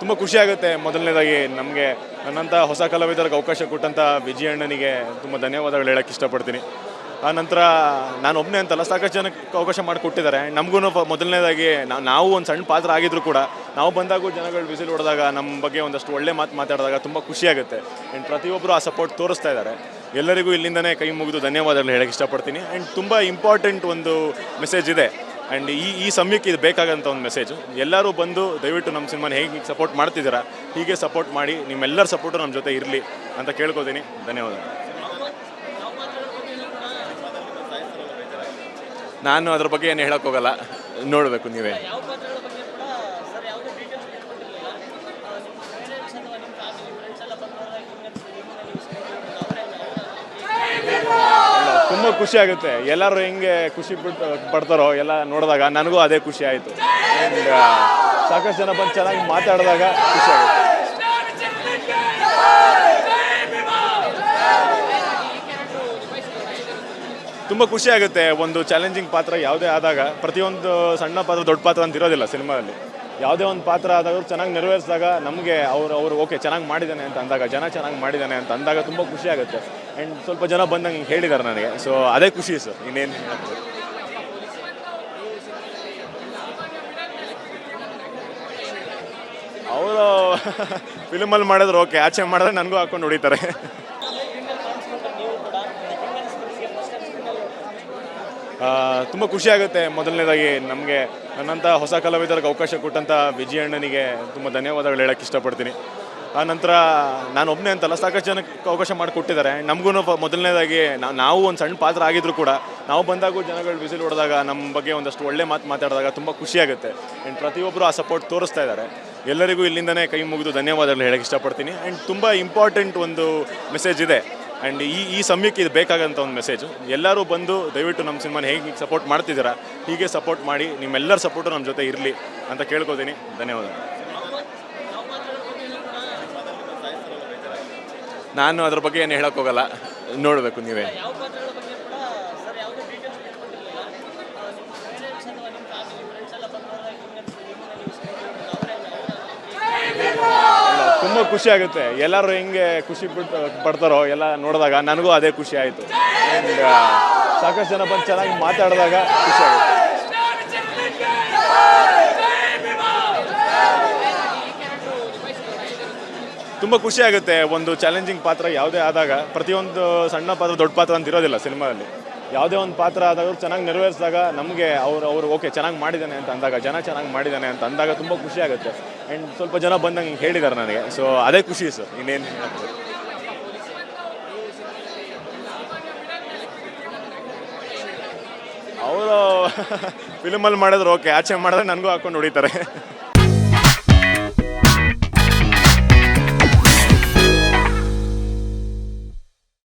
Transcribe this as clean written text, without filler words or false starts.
ತುಂಬ ಖುಷಿಯಾಗುತ್ತೆ. ಮೊದಲನೇದಾಗಿ ನಮಗೆ ನನ್ನಂಥ ಹೊಸ ಕಲಾವಿದರಿಗೆ ಅವಕಾಶ ಕೊಟ್ಟಂಥ ವಿಜಯ್ ಅಣ್ಣನಿಗೆ ತುಂಬ ಧನ್ಯವಾದಗಳು ಹೇಳೋಕ್ಕೆ ಇಷ್ಟಪಡ್ತೀನಿ. ಆ ನಂತರ ನಾನು ಒಬ್ಬನೇ ಅಂತಲ್ಲ, ಸಾಕಷ್ಟು ಜನಕ್ಕೆ ಅವಕಾಶ ಮಾಡಿಕೊಟ್ಟಿದ್ದಾರೆ. ನಮಗೂ ಮೊದಲನೇದಾಗಿ ನಾವು ಒಂದು ಸಣ್ಣ ಪಾತ್ರ ಆಗಿದ್ರು ಕೂಡ ನಾವು ಬಂದಾಗೂ ಜನಗಳು ವಿಸಿಲ್ ಹೊಡೆದಾಗ ನಮ್ಮ ಬಗ್ಗೆ ಒಂದಷ್ಟು ಒಳ್ಳೆ ಮಾತು ಮಾತಾಡಿದಾಗ ತುಂಬ ಖುಷಿಯಾಗುತ್ತೆ. ಆ್ಯಂಡ್ ಪ್ರತಿಯೊಬ್ಬರು ಆ ಸಪೋರ್ಟ್ ತೋರಿಸ್ತಾ ಇದ್ದಾರೆ. ಎಲ್ಲರಿಗೂ ಇಲ್ಲಿಂದನೇ ಕೈ ಮುಗಿದು ಧನ್ಯವಾದಗಳು ಹೇಳೋಕ್ಕೆ ಇಷ್ಟಪಡ್ತೀನಿ. ಆ್ಯಂಡ್ ತುಂಬ ಇಂಪಾರ್ಟೆಂಟ್ ಒಂದು ಮೆಸೇಜ್ ಇದೆ. ಆ್ಯಂಡ್ ಈ ಸಮಯಕ್ಕೆ ಇದು ಬೇಕಾಗಂಥ ಒಂದು ಮೆಸೇಜು. ಎಲ್ಲರೂ ಬಂದು ದಯವಿಟ್ಟು ನಮ್ಮ ಸಿನಿಮಾನ ಹೇಗೆ ಸಪೋರ್ಟ್ ಮಾಡ್ತಿದ್ದೀರಾ ಹೀಗೆ ಸಪೋರ್ಟ್ ಮಾಡಿ, ನಿಮ್ಮೆಲ್ಲರ ಸಪೋರ್ಟು ನಮ್ಮ ಜೊತೆ ಇರಲಿ ಅಂತ ಕೇಳ್ಕೊತೀನಿ. ಧನ್ಯವಾದಗಳು. ನಾನು ಅದ್ರ ಬಗ್ಗೆ ಏನು ಹೇಳೋಕ್ಕೋಗಲ್ಲ, ನೋಡಬೇಕು ನೀವೇ. ತುಂಬ ಖುಷಿ ಆಗುತ್ತೆ. ಎಲ್ಲರೂ ಹೆಂಗೆ ಖುಷಿ ಪಡ್ತಾರೋ ಎಲ್ಲ ನೋಡಿದಾಗ ನನಗೂ ಅದೇ ಖುಷಿ ಆಯಿತು. ಆ್ಯಂಡ್ ಸಾಕಷ್ಟು ಜನ ಬಂದು ಚೆನ್ನಾಗಿ ಮಾತಾಡಿದಾಗ ಖುಷಿ ಆಗುತ್ತೆ. ತುಂಬ ಖುಷಿ ಆಗುತ್ತೆ. ಒಂದು ಚಾಲೆಂಜಿಂಗ್ ಪಾತ್ರ ಯಾವುದೇ ಆದಾಗ, ಪ್ರತಿಯೊಂದು ಸಣ್ಣ ಪಾತ್ರ ದೊಡ್ಡ ಪಾತ್ರ ಅಂತ ಇರೋದಿಲ್ಲ ಸಿನಿಮಾದಲ್ಲಿ. ಯಾವುದೇ ಒಂದು ಪಾತ್ರ ಆದಾಗ ಅವ್ರು ಚೆನ್ನಾಗಿ ನೆರವೇರಿಸಿದಾಗ ನಮಗೆ ಅವರು ಓಕೆ ಚೆನ್ನಾಗಿ ಮಾಡಿದ್ದಾನೆ ಅಂತ ಅಂದಾಗ, ಜನ ಚೆನ್ನಾಗಿ ಮಾಡಿದ್ದಾನೆ ಅಂತ ಅಂದಾಗ ತುಂಬ ಖುಷಿ ಆಗುತ್ತೆ. ಆ್ಯಂಡ್ ಸ್ವಲ್ಪ ಜನ ಬಂದಂಗೆ ಹೇಳಿದ್ದಾರೆ ನನಗೆ, ಸೊ ಅದೇ ಖುಷಿ ಸರ್, ಇನ್ನೇನು ಹೇಳೋದು. ಅವರು ಫಿಲ್ಮಲ್ಲಿ ಮಾಡಿದ್ರೆ ಓಕೆ, ಆಚೆ ಮಾಡಿದ್ರೆ ನನಗೂ ಹಾಕೊಂಡು ಹೊಡಿತಾರೆ. ತುಂಬ ಖುಷಿಯಾಗುತ್ತೆ. ಮೊದಲನೇದಾಗಿ ನಮಗೆ ನನ್ನಂಥ ಹೊಸ ಕಲಾವಿದರಿಗೆ ಅವಕಾಶ ಕೊಟ್ಟಂಥ ವಿಜಯ್ ಅಣ್ಣನಿಗೆ ತುಂಬ ಧನ್ಯವಾದಗಳು ಹೇಳೋಕ್ಕೆ ಇಷ್ಟಪಡ್ತೀನಿ. ಆ ನಂತರ ನಾನು ಒಬ್ಬನೇ ಅಂತಲ್ಲ, ಸಾಕಷ್ಟು ಜನಕ್ಕೆ ಅವಕಾಶ ಮಾಡಿಕೊಟ್ಟಿದ್ದಾರೆ. ನಮಗೂ ಮೊದಲನೇದಾಗಿ ನಾವು ಒಂದು ಸಣ್ಣ ಪಾತ್ರ ಆಗಿದ್ರು ಕೂಡ ನಾವು ಬಂದಾಗೂ ಜನಗಳು ವಿಸಿಲ್ ಹೊಡೆದಾಗ ನಮ್ಮ ಬಗ್ಗೆ ಒಂದಷ್ಟು ಒಳ್ಳೆ ಮಾತು ಮಾತಾಡಿದಾಗ ತುಂಬ ಖುಷಿಯಾಗುತ್ತೆ. ಆ್ಯಂಡ್ ಪ್ರತಿಯೊಬ್ಬರು ಆ ಸಪೋರ್ಟ್ ತೋರಿಸ್ತಾ ಇದ್ದಾರೆ. ಎಲ್ಲರಿಗೂ ಇಲ್ಲಿಂದನೇ ಕೈ ಮುಗಿದು ಧನ್ಯವಾದಗಳು ಹೇಳೋಕ್ಕೆ ಇಷ್ಟಪಡ್ತೀನಿ. ಆ್ಯಂಡ್ ತುಂಬ ಇಂಪಾರ್ಟೆಂಟ್ ಒಂದು ಮೆಸೇಜ್ ಇದೆ. ಆ್ಯಂಡ್ ಈ ಸಮಯಕ್ಕೆ ಇದು ಬೇಕಾಗಂಥ ಒಂದು ಮೆಸೇಜು. ಎಲ್ಲರೂ ಬಂದು ದಯವಿಟ್ಟು ನಮ್ಮ ಸಿನಿಮಾನ ಹೇಗೆ ಸಪೋರ್ಟ್ ಮಾಡ್ತಿದ್ದೀರಾ ಹೀಗೆ ಸಪೋರ್ಟ್ ಮಾಡಿ, ನಿಮ್ಮೆಲ್ಲರ ಸಪೋರ್ಟು ನಮ್ಮ ಜೊತೆ ಇರಲಿ ಅಂತ ಕೇಳ್ಕೊತೀನಿ. ಧನ್ಯವಾದಗಳು. ನಾನು ಅದ್ರ ಬಗ್ಗೆ ಏನು ಹೇಳೋಕ್ಕೋಗಲ್ಲ, ನೋಡಬೇಕು ನೀವೇ. ತುಂಬ ಖುಷಿ ಆಗುತ್ತೆ. ಎಲ್ಲರೂ ಹೆಂಗೆ ಖುಷಿ ಪಡ್ತಾರೋ ಎಲ್ಲ ನೋಡಿದಾಗ ನನಗೂ ಅದೇ ಖುಷಿ ಆಯಿತು. ಆ್ಯಂಡ್ ಸಾಕಷ್ಟು ಜನ ಬಂದು ಚೆನ್ನಾಗಿ ಮಾತಾಡಿದಾಗ ಖುಷಿ ಆಗುತ್ತೆ. ತುಂಬ ಖುಷಿ ಆಗುತ್ತೆ. ಒಂದು ಚಾಲೆಂಜಿಂಗ್ ಪಾತ್ರ ಯಾವುದೇ ಆದಾಗ, ಪ್ರತಿಯೊಂದು ಸಣ್ಣ ಪಾತ್ರ ದೊಡ್ಡ ಪಾತ್ರ ಅಂತ ಇರೋದಿಲ್ಲ ಸಿನಿಮಾದಲ್ಲಿ. ಯಾವುದೇ ಒಂದು ಪಾತ್ರ ಆದಾಗ ಅವ್ರು ಚೆನ್ನಾಗಿ ನೆರವೇರಿಸಿದಾಗ ನಮಗೆ ಅವರು ಓಕೆ ಚೆನ್ನಾಗಿ ಮಾಡಿದ್ದಾನೆ ಅಂತ ಅಂದಾಗ, ಜನ ಚೆನ್ನಾಗಿ ಮಾಡಿದ್ದಾನೆ ಅಂತ ಅಂದಾಗ ತುಂಬ ಖುಷಿ ಆಗುತ್ತೆ. ಆ್ಯಂಡ್ ಸ್ವಲ್ಪ ಜನ ಬಂದಂಗೆ ಹೇಳಿದ್ದಾರೆ ನನಗೆ, ಸೊ ಅದೇ ಖುಷಿ ಸರ್, ಇನ್ನೇನು ಹೇಳೋದು. ಅವರು ಫಿಲ್ಮಲ್ಲಿ ಮಾಡಿದ್ರೆ ಓಕೆ, ಆಚೆ ಮಾಡಿದ್ರೆ ನನಗೂ ಹಾಕೊಂಡು ಹೊಡಿತಾರೆ.